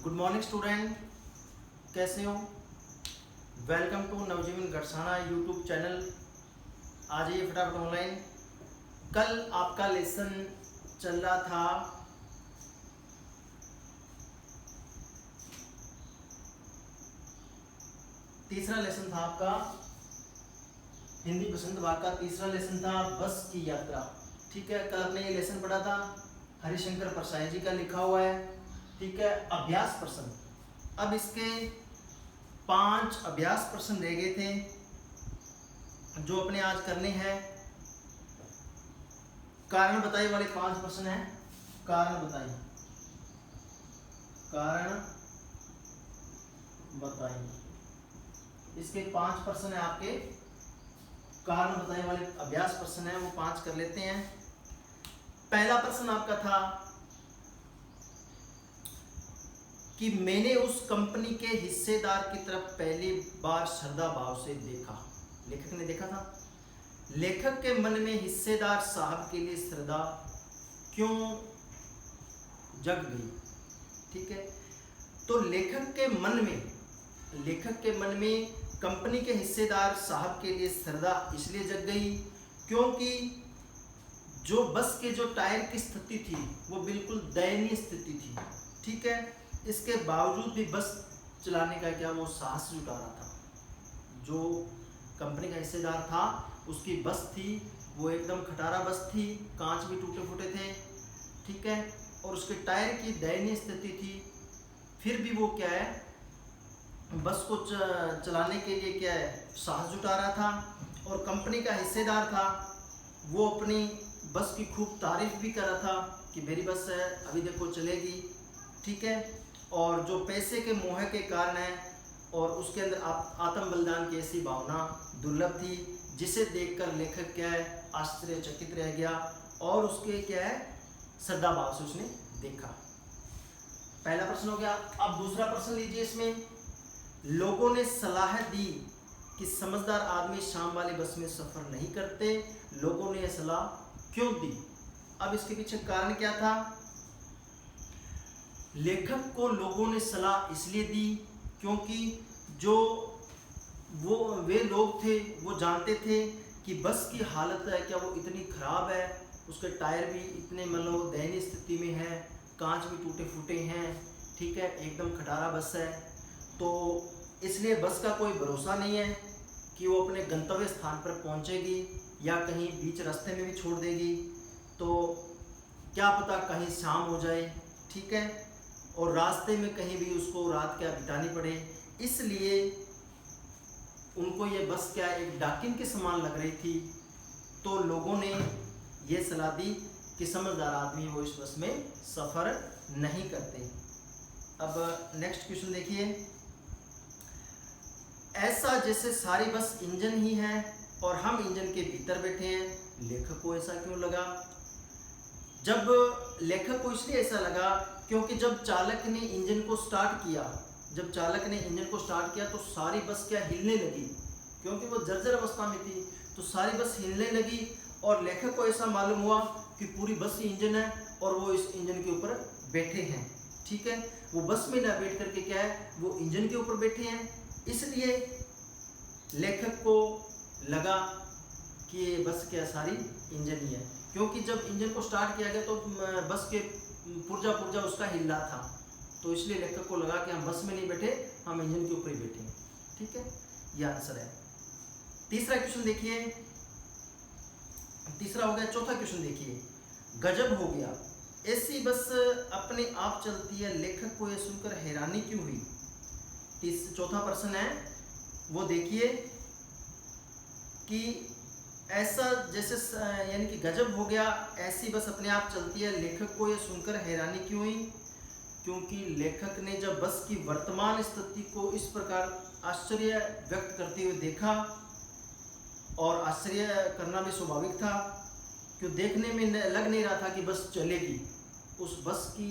Good morning student, कैसे हो? Welcome to Navjivan Garhsana YouTube channel. आ जाइए फटाफट ऑनलाइन। कल आपका लेसन चल रहा था तीसरा लेसन था आपका हिंदी बसंत भाग का तीसरा लेसन था बस की यात्रा। ठीक है, कल आपने ये लेसन पढ़ा था, हरिशंकर परसाई जी का लिखा हुआ है। ठीक है, अभ्यास प्रश्न। अब इसके 5 अभ्यास प्रश्न रह गए थे जो अपने आज करने हैं। कारण बताइए वाले 5 प्रश्न हैं। कारण बताइए, कारण बताइए, इसके 5 प्रश्न है आपके। कारण बताइए वाले अभ्यास प्रश्न है, वो 5 कर लेते हैं। पहला प्रश्न आपका था कि मैंने उस कंपनी के हिस्सेदार की तरफ पहली बार श्रद्धा भाव से देखा। लेखक ने देखा था। लेखक के मन में हिस्सेदार साहब के लिए श्रद्धा क्यों जग गई? ठीक है, तो लेखक के मन में कंपनी के हिस्सेदार साहब के लिए श्रद्धा इसलिए जग गई क्योंकि जो बस के जो टायर की स्थिति थी वो बिल्कुल दयनीय स्थिति थी। ठीक है, इसके बावजूद भी बस चलाने का क्या वो साहस जुटा रहा था। जो कंपनी का हिस्सेदार था उसकी बस थी, वो एकदम खटारा बस थी, कांच भी टूटे फूटे थे। ठीक है, और उसके टायर की दयनीय स्थिति थी, फिर भी वो क्या है बस को चलाने के लिए क्या है साहस जुटा रहा था। और कंपनी का हिस्सेदार था, वो अपनी बस की खूब तारीफ भी कर रहा था कि मेरी बस है, अभी देखो चलेगी। ठीक है, और जो पैसे के मोह के कारण है और उसके अंदर आत्म बलिदान की ऐसी भावना दुर्लभ थी जिसे देखकर लेखक क्या है आश्चर्यचकित रह गया और उसके क्या है श्रद्धा भाव से उसने देखा। पहला प्रश्न हो गया। अब दूसरा प्रश्न लीजिए। इसमें लोगों ने सलाह दी कि समझदार आदमी शाम वाली बस में सफर नहीं करते। लोगों ने यह सलाह क्यों दी? अब इसके पीछे कारण क्या था? लेखक को लोगों ने सलाह इसलिए दी क्योंकि जो वे लोग थे वो जानते थे कि बस की हालत है क्या वो इतनी खराब है, उसके टायर भी इतने मतलब दयनीय स्थिति में है, कांच भी टूटे फूटे हैं। ठीक है, एकदम खटारा बस है, तो इसलिए बस का कोई भरोसा नहीं है कि वो अपने गंतव्य स्थान पर पहुंचेगी या कहीं बीच रास्ते में भी छोड़ देगी, तो क्या पता कहीं शाम हो जाए। ठीक है, और रास्ते में कहीं भी उसको रात क्या बितानी पड़े, इसलिए उनको ये बस क्या एक डाकिन के समान लग रही थी। तो लोगों ने ये सलाह दी कि समझदार आदमी वो इस बस में सफ़र नहीं करते। अब नेक्स्ट क्वेश्चन देखिए। ऐसा जैसे सारी बस इंजन ही है और हम इंजन के भीतर बैठे हैं। लेखक को ऐसा क्यों लगा? जब लेखक को इसलिए ऐसा लगा क्योंकि जब चालक ने इंजन को स्टार्ट किया तो सारी बस क्या हिलने लगी, क्योंकि वो जर्जर अवस्था में थी, तो सारी बस हिलने लगी और लेखक को ऐसा मालूम हुआ कि पूरी बस ही इंजन है और वो इस इंजन के ऊपर बैठे हैं। ठीक है, वो बस में ना बैठ करके क्या है वो इंजन के ऊपर बैठे हैं। इसलिए लेखक को लगा कि ये बस क्या सारी इंजन ही है, क्योंकि जब इंजन को स्टार्ट किया गया तो बस के पुर्जा उसका हिल रहा था, तो इसलिए लेखक को लगा कि हम बस में नहीं बैठे, हम इंजन के ऊपर ही बैठे हैं। ठीक है, ये आंसर है। तीसरा क्वेश्चन देखिए। तीसरा हो गया। चौथा क्वेश्चन देखिए। गजब हो गया, ऐसी बस अपने आप चलती है, लेखक को यह सुनकर हैरानी क्यों हुई? चौथा प्रश्न है वो देखिए कि ऐसा जैसे यानी कि गजब हो गया, ऐसी बस अपने आप चलती है, लेखक को यह सुनकर हैरानी क्यों हुई? क्योंकि लेखक ने जब बस की वर्तमान स्थिति को इस प्रकार आश्चर्य व्यक्त करते हुए देखा, और आश्चर्य करना भी स्वाभाविक था क्यों देखने में लग नहीं रहा था कि बस चलेगी। उस बस की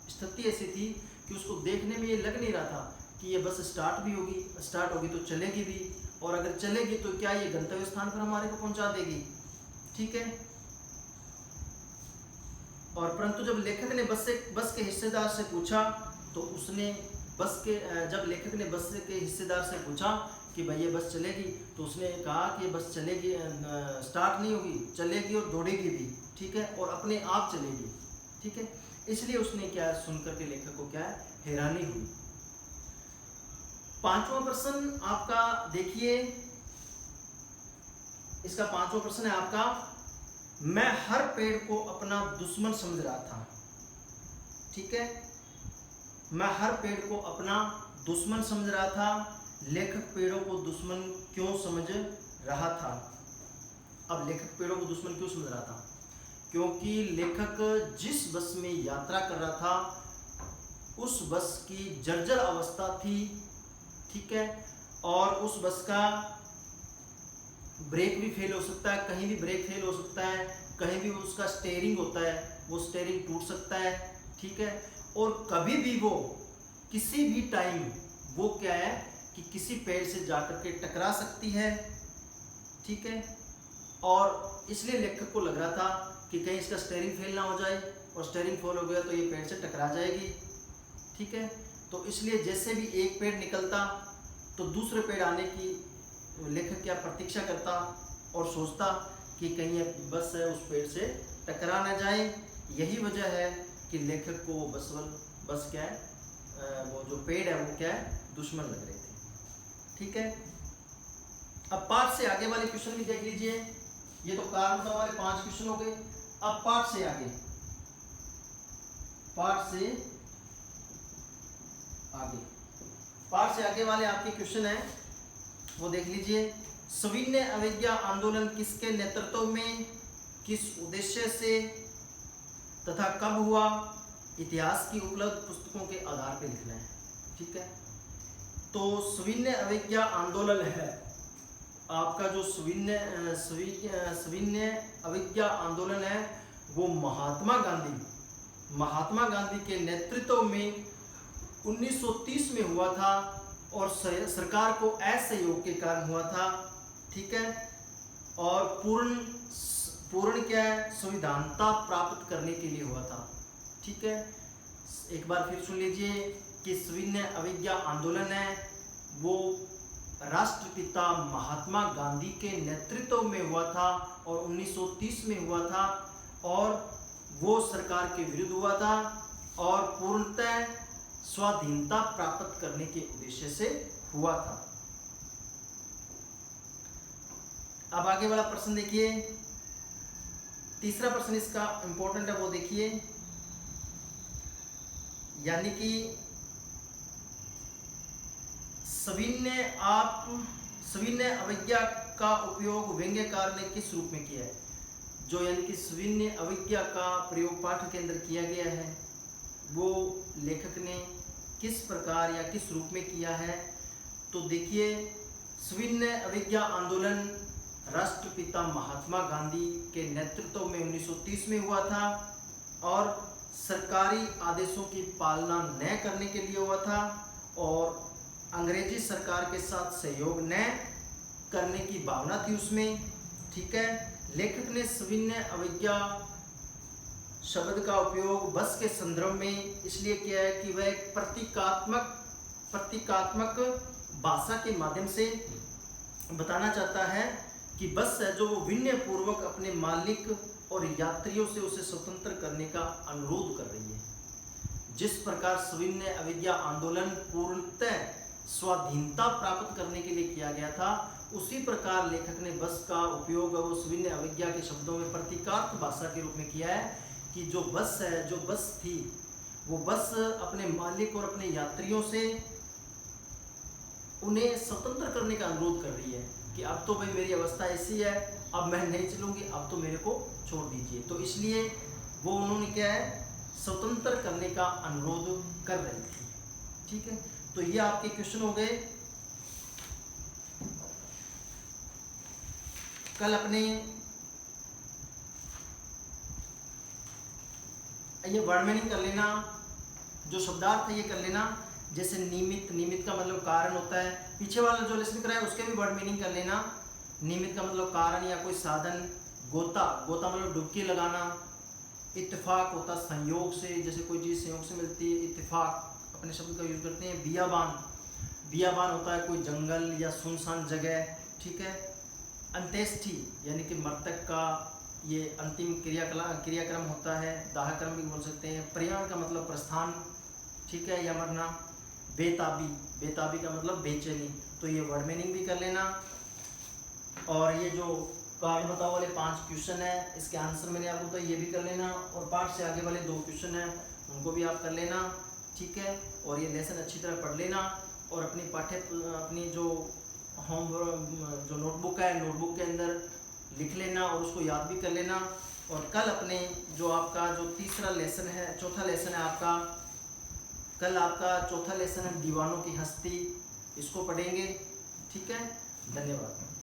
स्थिति ऐसी थी कि उसको देखने में ये लग नहीं रहा था कि ये बस स्टार्ट होगी तो चलेगी भी, और अगर चलेगी तो क्या ये गंतव्य स्थान पर हमारे को पहुंचा देगी। ठीक है, और परंतु जब लेखक ने बस के हिस्सेदार से पूछा तो उसने बस के जब लेखक ने बस के हिस्सेदार से पूछा कि भाई ये बस चलेगी, तो उसने कहा कि ये बस चलेगी, स्टार्ट नहीं होगी, चलेगी और दौड़ेगी भी, ठीक है, और अपने आप चलेगी, ठीक है। इसलिए उसने क्या सुन करके लेखक को क्या है, हैरानी हुई। पांचवा प्रश्न आपका देखिए, इसका पांचवा प्रश्न है आपका, मैं हर पेड़ को अपना दुश्मन समझ रहा था, ठीक है, मैं हर पेड़ को अपना दुश्मन समझ रहा था, लेखक पेड़ों को दुश्मन क्यों समझ रहा था। अब लेखक पेड़ों को दुश्मन क्यों समझ रहा था, क्योंकि लेखक जिस बस में यात्रा कर रहा था उस बस की जर्जर अवस्था थी, ठीक है, और उस बस का ब्रेक भी फेल हो सकता है, कहीं भी ब्रेक फेल हो सकता है, कहीं भी उसका स्टीयरिंग होता है वो स्टीयरिंग टूट सकता है, ठीक है, और कभी भी वो किसी भी टाइम वो क्या है कि किसी पेड़ से जाकर के टकरा सकती है, ठीक है, और इसलिए लेखक को लग रहा था कि कहीं इसका स्टीयरिंग फेल ना हो जाए, और स्टीयरिंग फेल हो गया तो ये पेड़ से टकरा जाएगी, ठीक है। तो इसलिए जैसे भी एक पेड़ निकलता तो दूसरे पेड़ आने की लेखक क्या प्रतीक्षा करता और सोचता कि कहीं बस है उस पेड़ से टकरा ना जाए। यही वजह है कि लेखक को बस क्या है, वो जो पेड़ है वो क्या है, दुश्मन लग रहे थे, ठीक है। अब पाठ से आगे वाले क्वेश्चन भी देख लीजिए, ये तो कारण तो हमारे 5 क्वेश्चन हो गए। अब पाठ से आगे वाले आपके क्वेश्चन है वो देख लीजिए। सविनय अवज्ञा आंदोलन किसके नेतृत्व में, किस उद्देश्य से तथा कब हुआ, इतिहास की उपलब्ध पुस्तकों के आधार पर लिखना है, ठीक है। तो सविनय अवज्ञा आंदोलन है आपका, जो सविनय अवज्ञा आंदोलन है वो महात्मा गांधी के नेतृत्व में 1930 में हुआ था और सरकार को असहयोग के कारण हुआ था, ठीक है, और पूर्ण क्या है, संविधानता प्राप्त करने के लिए हुआ था, ठीक है। एक बार फिर सुन लीजिए कि सविनय अवज्ञा आंदोलन है वो राष्ट्रपिता महात्मा गांधी के नेतृत्व में हुआ था और 1930 में हुआ था, और वो सरकार के विरुद्ध हुआ था और पूर्णतः स्वाधीनता प्राप्त करने के उद्देश्य से हुआ था। अब आगे वाला प्रश्न देखिए, तीसरा प्रश्न इसका इंपॉर्टेंट है वो देखिए, यानी कि सविनय अवज्ञा का उपयोग व्यंग्यकार ने किस रूप में किया है, जो यानी कि सविनय अवज्ञा का प्रयोग पाठ के अंदर किया गया है वो लेखक ने किस प्रकार या किस रूप में किया है। तो देखिए, सविनय अवज्ञा आंदोलन राष्ट्रपिता महात्मा गांधी के नेतृत्व में 1930 में हुआ था और सरकारी आदेशों की पालना न करने के लिए हुआ था और अंग्रेजी सरकार के साथ सहयोग न करने की भावना थी उसमें, ठीक है। लेखक ने सविनय अवज्ञा शब्द का उपयोग बस के संदर्भ में इसलिए किया है कि वह एक प्रतीकात्मक भाषा के माध्यम से बताना चाहता है कि बस है जो वो विनय पूर्वक अपने मालिक और यात्रियों से उसे स्वतंत्र करने का अनुरोध कर रही है। जिस प्रकार सविनय अवज्ञा आंदोलन पूर्णतः स्वाधीनता प्राप्त करने के लिए किया गया था, उसी प्रकार लेखक ने बस का उपयोग वो सविनय अवज्ञा के शब्दों में प्रतीकात्मक भाषा के रूप में किया है कि जो बस थी वो बस अपने मालिक और अपने यात्रियों से उन्हें स्वतंत्र करने का अनुरोध कर रही है कि अब तो भाई मेरी अवस्था ऐसी है, अब मैं नहीं चलूंगी, अब तो मेरे को छोड़ दीजिए। तो इसलिए वो उन्होंने क्या है, स्वतंत्र करने का अनुरोध कर रही थी, ठीक है। तो ये आपके क्वेश्चन हो गए। कल अपने ये वर्ड मीनिंग कर लेना, जो शब्दार्थ है ये कर लेना, जैसे निमित्त का मतलब कारण होता है, पीछे वाला जो लेसन कराया उसके भी वर्ड मीनिंग कर लेना। निमित्त का मतलब कारण या कोई साधन, गोता मतलब डुबकी लगाना, इत्तेफाक होता संयोग से, जैसे कोई चीज़ संयोग से मिलती है, इत्तेफाक अपने शब्द का यूज करते हैं। बियाबान, बियाबान होता है कोई जंगल या सुनसान जगह, ठीक है। अंत्येष्टि यानी कि मृतक का ये अंतिम क्रियाक्रम होता है, दाहक्रम भी बोल सकते हैं। प्रयाण का मतलब प्रस्थान, ठीक है, या मरना। बेताबी, बेताबी का मतलब बेचैनी। तो ये वर्ड मीनिंग भी कर लेना। और ये जो कार्ड बताओ वाले 5 क्वेश्चन है, इसके आंसर मैंने आपको तो ये भी कर लेना। और पार्ट से आगे वाले 2 क्वेश्चन है, उनको भी आप कर लेना, ठीक है। और ये लेसन अच्छी तरह पढ़ लेना और अपनी जो जो नोटबुक है, नोटबुक के अंदर लिख लेना और उसको याद भी कर लेना। और कल अपने जो आपका जो तीसरा लेसन है, चौथा लेसन है आपका, कल आपका चौथा लेसन है दीवानों की हस्ती, इसको पढ़ेंगे, ठीक है। धन्यवाद।